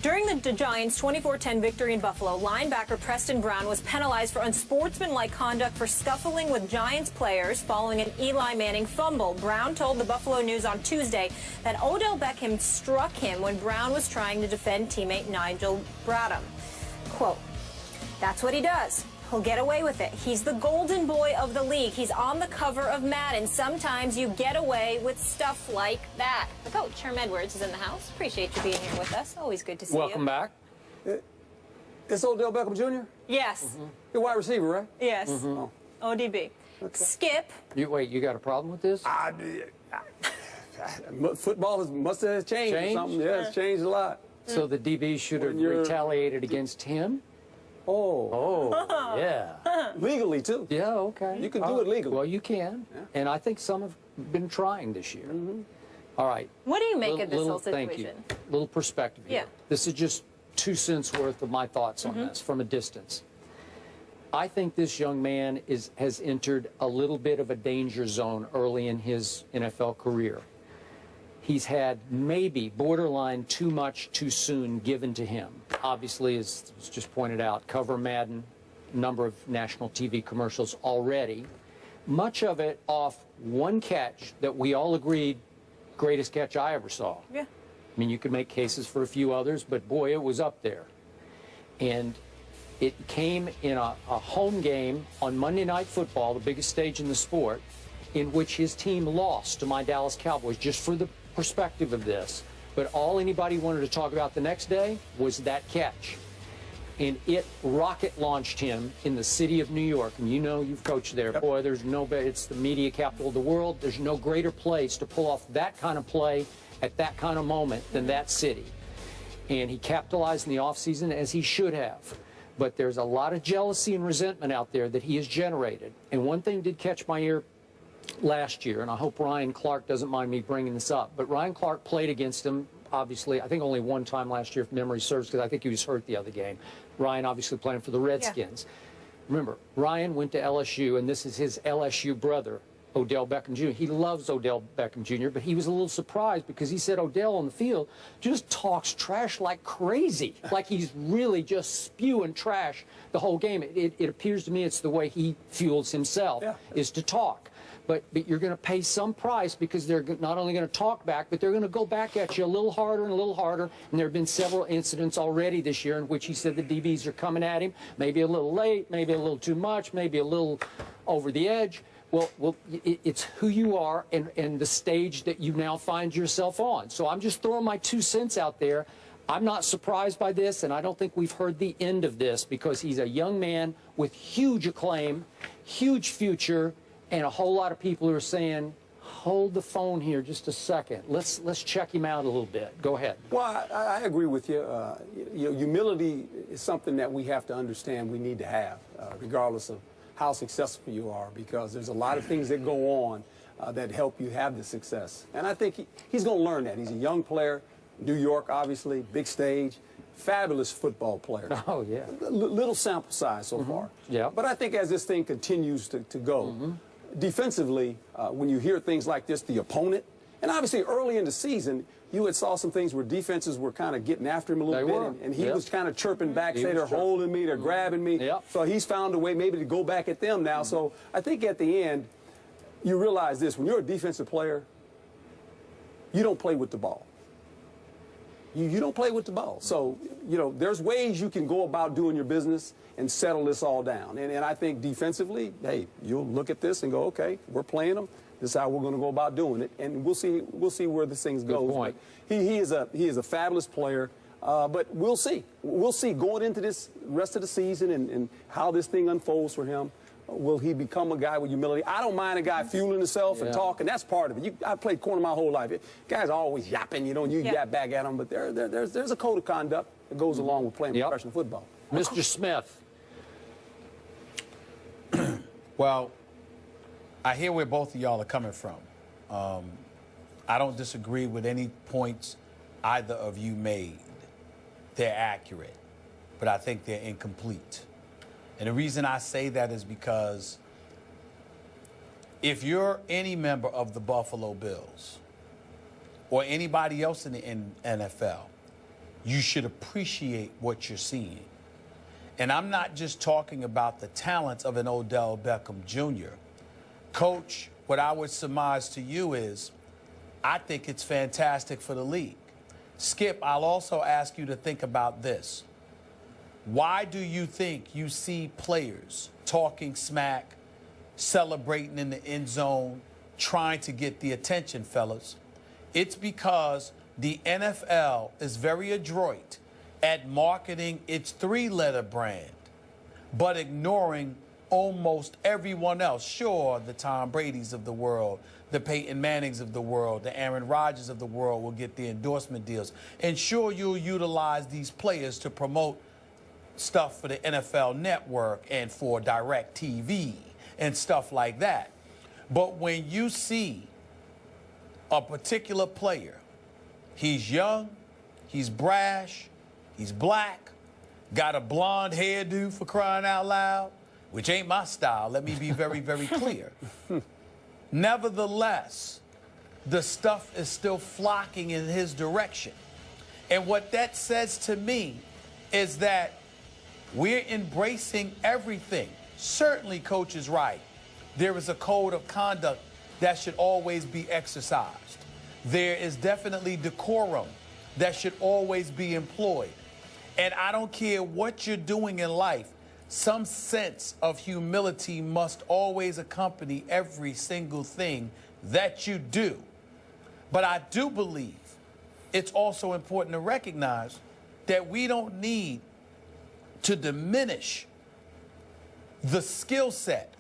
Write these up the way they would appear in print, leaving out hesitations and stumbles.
During the Giants' 24-10 victory in Buffalo, linebacker Preston Brown was penalized for unsportsmanlike conduct for scuffling with Giants players following an Eli Manning fumble. Brown told the Buffalo News on Tuesday that Odell Beckham struck him when Brown was trying to defend teammate Nigel Bradham. Quote, "That's what he does. He'll get away with it. He's the golden boy of the league. He's on the cover of Madden. Sometimes you get away with stuff like that." The coach, Herm Edwards, is in the house. Appreciate you being here with us. Always good to see you. Welcome back. It's Odell Beckham Jr.? Yes. You're wide receiver, right? Yes. ODB. Okay. Skip. Wait, you got a problem with this? Football must have changed or something. Yeah, it's changed a lot. So the DB should have retaliated against him? Oh, yeah. Legally, too. Yeah, okay. You can do it legally. Well, you can. Yeah. And I think some have been trying this year. All right. What do you make of this whole situation? Thank you. Little perspective here. Yeah. This is just 2 cents worth of my thoughts on this from a distance. I think this young man has entered a little bit of a danger zone early in his NFL career. He's had maybe borderline too much too soon given to him. Obviously, as was just pointed out, cover Madden, number of national TV commercials already. Much of it off one catch that we all agreed, greatest catch I ever saw. Yeah. I mean, you could make cases for a few others, but boy, it was up there. And it came in a home game on Monday Night Football, the biggest stage in the sport, in which his team lost to my Dallas Cowboys, just for the perspective of this. But all anybody wanted to talk about the next day was that catch. And it rocket launched him in the city of New York. And you know, you've coached there. Yep. Boy, there's no better. It's the media capital of the world. There's no greater place to pull off that kind of play at that kind of moment than that city. And he capitalized in the offseason as he should have. But there's a lot of jealousy and resentment out there that he has generated. And one thing did catch my ear last year, and I hope Ryan Clark doesn't mind me bringing this up, but Ryan Clark played against him, obviously, I think only one time last year, if memory serves, because I think he was hurt the other game. Ryan obviously playing for the Redskins. Yeah. Remember, Ryan went to LSU, and this is his LSU brother, Odell Beckham Jr. He loves Odell Beckham Jr., but he was a little surprised because he said Odell on the field just talks trash like crazy, like he's really just spewing trash the whole game. It appears to me it's the way he fuels himself, is to talk. But you're going to pay some price because they're not only going to talk back, but they're going to go back at you a little harder and a little harder. And there have been several incidents already this year in which he said the DBs are coming at him, maybe a little late, maybe a little too much, maybe a little over the edge. Well, it's who you are and the stage that you now find yourself on. So I'm just throwing my 2 cents out there. I'm not surprised by this, and I don't think we've heard the end of this because he's a young man with huge acclaim, huge future, and a whole lot of people are saying, hold the phone here just a second. Let's check him out a little bit. Go ahead. Well, I agree with you. Humility is something that we have to understand we need to have, regardless of how successful you are, because there's a lot of things that go on that help you have the success. And I think he's going to learn that. He's a young player, New York, obviously, big stage, fabulous football player. Oh, yeah. Little sample size so far. Yeah. But I think as this thing continues to go, defensively, when you hear things like this, the opponent, and obviously early in the season, you had saw some things where defenses were kind of getting after him a little bit, and he was kind of chirping back, say they're holding me, they're grabbing me. So he's found a way maybe to go back at them now. So I think at the end, you realize this, when you're a defensive player, you don't play with the ball. You don't play with the ball. So, you know, there's ways you can go about doing your business and settle this all down. And I think defensively, hey, you'll look at this and go, okay, we're playing them. This is how we're going to go about doing it, and we'll see where this thing goes. Point. He is a fabulous player, but we'll see. We'll see going into this rest of the season and how this thing unfolds for him. Will he become a guy with humility? I don't mind a guy fueling himself and talking. That's part of it. I played corner my whole life. Guys are always yapping, you know, and you yap back at them. But there's a code of conduct that goes along with playing professional football. Mr. Smith. Well, I hear where both of y'all are coming from. I don't disagree with any points either of you made. They're accurate, but I think they're incomplete. And the reason I say that is because if you're any member of the Buffalo Bills or anybody else in the NFL, you should appreciate what you're seeing. And I'm not just talking about the talents of an Odell Beckham Jr. Coach, what I would surmise to you is, I think it's fantastic for the league. Skip, I'll also ask you to think about this. Why do you think you see players talking smack, celebrating in the end zone, trying to get the attention, fellas? It's because the NFL is very adroit at marketing its three-letter brand, but ignoring almost everyone else. Sure, the Tom Brady's of the world, the Peyton Mannings of the world, the Aaron Rodgers of the world will get the endorsement deals. And sure, you'll utilize these players to promote stuff for the NFL Network and for Direct TV and stuff like that. But when you see a particular player, he's young, he's brash, he's black, got a blonde hairdo for crying out loud, which ain't my style, let me be very, very clear. Nevertheless, the stuff is still flocking in his direction. And what that says to me is that we're embracing everything. Certainly, Coach is right. There is a code of conduct that should always be exercised. There is definitely decorum that should always be employed. And I don't care what you're doing in life, some sense of humility must always accompany every single thing that you do. But I do believe it's also important to recognize that we don't need to diminish the skill set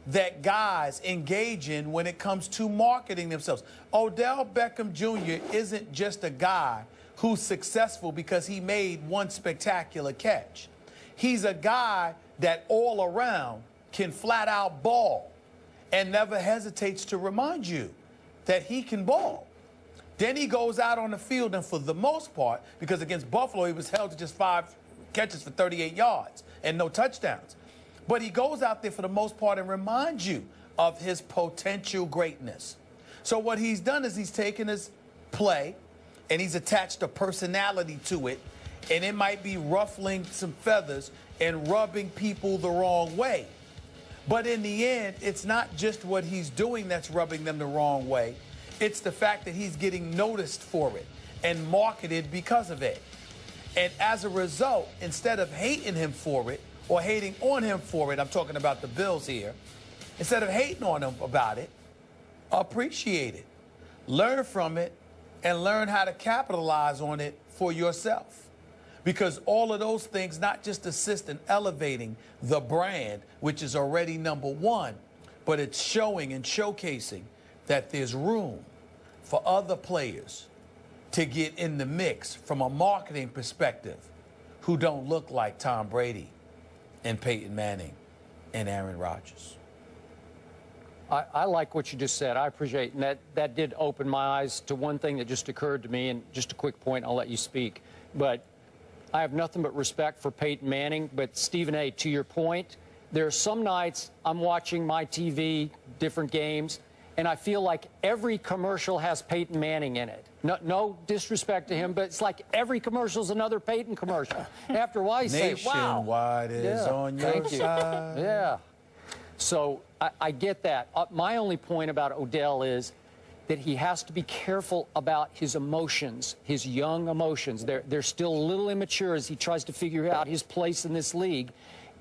that guys engage in when it comes to marketing themselves. Odell Beckham Jr. isn't just a guy who's successful because he made one spectacular catch. He's a guy that all around can flat out ball and never hesitates to remind you that he can ball. Then he goes out on the field, and for the most part, because against Buffalo he was held to just 5 catches for 38 yards and no touchdowns. But he goes out there for the most part and reminds you of his potential greatness. So what he's done is he's taken his play and he's attached a personality to it, and it might be ruffling some feathers and rubbing people the wrong way. But in the end, it's not just what he's doing that's rubbing them the wrong way. It's the fact that he's getting noticed for it and marketed because of it. And as a result, instead of hating him for it or hating on him for it, I'm talking about the Bills here, instead of hating on him about it, appreciate it, learn from it, and learn how to capitalize on it for yourself. Because all of those things not just assist in elevating the brand, which is already #1, but it's showing and showcasing that there's room for other players to get in the mix from a marketing perspective who don't look like Tom Brady and Peyton Manning and Aaron Rodgers. I like what you just said. I appreciate it. And that did open my eyes to one thing that just occurred to me. And just a quick point, I'll let you speak. But I have nothing but respect for Peyton Manning. But Stephen A., to your point, there are some nights I'm watching my TV, different games, and I feel like every commercial has Peyton Manning in it. No disrespect to him, but it's like every commercial is another Peyton commercial. After a while, you say, wow. Nationwide is on your side. Yeah. So I get that. My only point about Odell is that he has to be careful about his emotions, his young emotions. They're still a little immature as he tries to figure out his place in this league.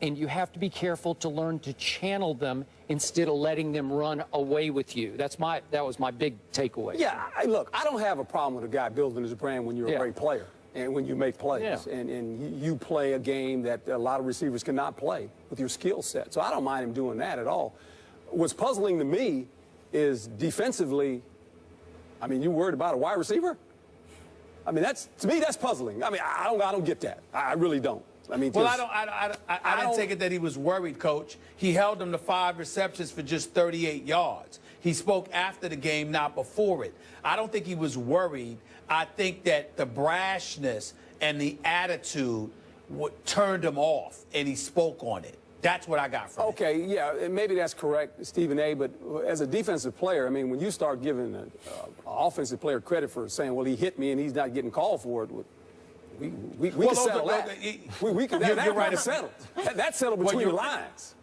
And you have to be careful to learn to channel them instead of letting them run away with you. That was my big takeaway. Yeah, look, I don't have a problem with a guy building his brand when you're a great player and when you make plays. Yeah. And you play a game that a lot of receivers cannot play with your skill set. So I don't mind him doing that at all. What's puzzling to me is defensively, I mean, you worried about a wide receiver? I mean, to me, that's puzzling. I mean, I don't get that. I really don't. I mean, well, I didn't take it that he was worried, Coach. He held him to 5 receptions for just 38 yards. He spoke after the game, not before it. I don't think he was worried. I think that the brashness and the attitude turned him off, and he spoke on it. That's what I got from it. Okay, yeah, maybe that's correct, Stephen A., but as a defensive player, I mean, when you start giving an offensive player credit for saying, well, he hit me and he's not getting called for it, We can settle that. You're right. Settled. That's settled between the lines.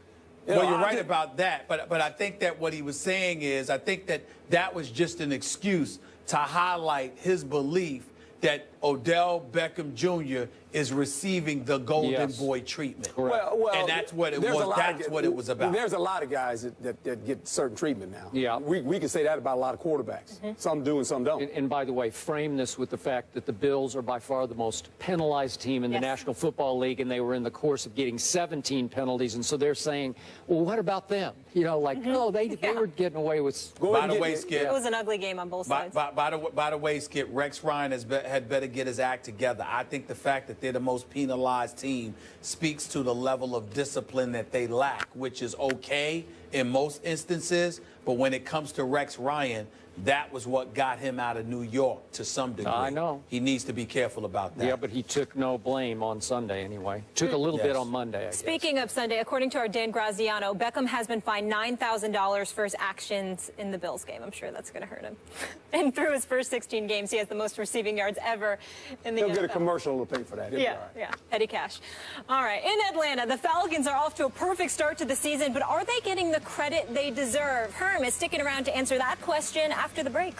Well, you're right about that, but I think that what he was saying is, I think that was just an excuse to highlight his belief that Odell Beckham Jr. is receiving the Golden Boy treatment. Well, and that's what it was. That's what it was about. There's a lot of guys that get certain treatment now. Yeah. We can say that about a lot of quarterbacks. Some do and some don't. And by the way, frame this with the fact that the Bills are by far the most penalized team in the National Football League, and they were in the course of getting 17 penalties, and so they're saying, well, what about them? You know, like, no, they were getting away with. By the way, Skip, it was an ugly game on both sides. By the way, Skip, Rex Ryan had better get his act together. I think the fact that they're the most penalized team speaks to the level of discipline that they lack, which is okay in most instances. But when it comes to Rex Ryan, that was what got him out of New York to some degree. I know. He needs to be careful about that. Yeah, but he took no blame on Sunday anyway. Took a little bit on Monday, I guess. Speaking of Sunday, according to our Dan Graziano, Beckham has been fined $9,000 for his actions in the Bills game. I'm sure that's going to hurt him. And through his first 16 games, he has the most receiving yards ever in the NFL. He'll get a commercial to pay for that. Yeah, petty cash. All right, in Atlanta, the Falcons are off to a perfect start to the season, but are they getting the credit they deserve? Herm is sticking around to answer that question after the break.